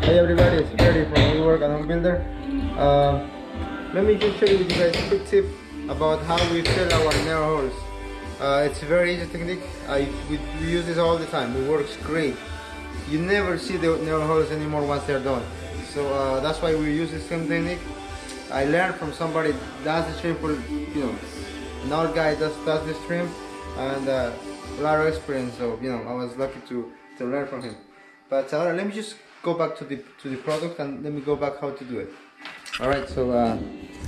Hey everybody, it's Freddy from Woodworks and Home Builder. Let me just share with you guys a quick tip about how we fill our nail holes. It's a very easy technique. We use this all the time. It works great. You never see the nail holes anymore once they're done. So that's why we use the same technique. I learned from somebody that's the trim for, an old guy does this trim, and a lot of experience. So I was lucky to learn from him. But let me just go back to the product and let me go back how to do it. All right. So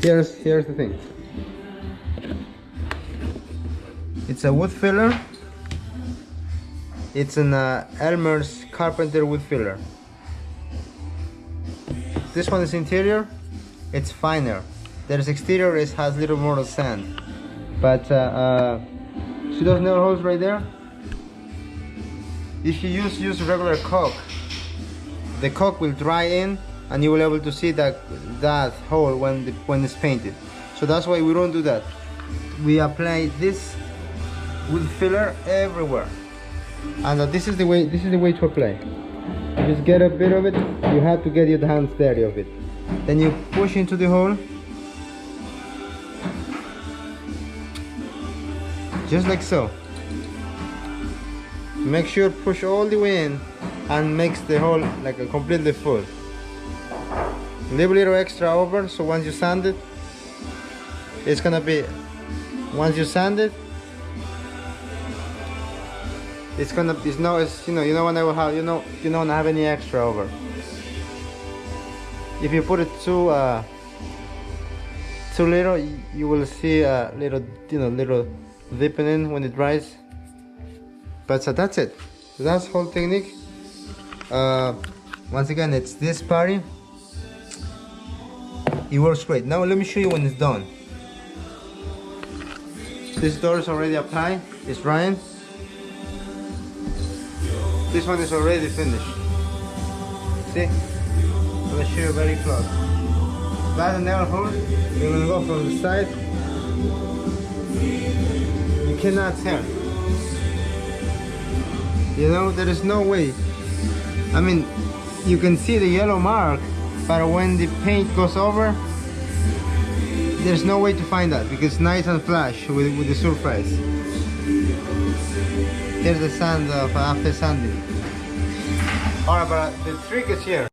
here's the thing. It's a wood filler. It's an Elmer's carpenter wood filler. This one is interior. It's finer. There's exterior. It has a little more sand. But see those nail holes right there? If you use regular caulk, the caulk will dry in, and you will be able to see that hole when it's painted. So that's why we don't do that. We apply this wood filler everywhere, and this is the way to apply. You just get a bit of it. You have to get your hands dirty of it. Then you push into the hole, just like so. Make sure push all the way in and makes the hole like a completely full. Leave a little extra over, so once you sand it, it's gonna be. Once you sand it, it's gonna. It's when I will have you don't have any extra over. If you put it too little, you will see a little dipping in when it dries. But so that's it. So that's the whole technique. Once again, it's this party. It works great. Now let me show you when it's done. This door is already applied. It's drying. This one is already finished. See? I'm gonna show you very close. That's the nail hole. You're gonna go from the side. You cannot tell. There is no way. I mean, you can see the yellow mark, but when the paint goes over, there's no way to find that because it's nice and flash with the surface. Here's the sand after sanding. Alright, but the trick is here.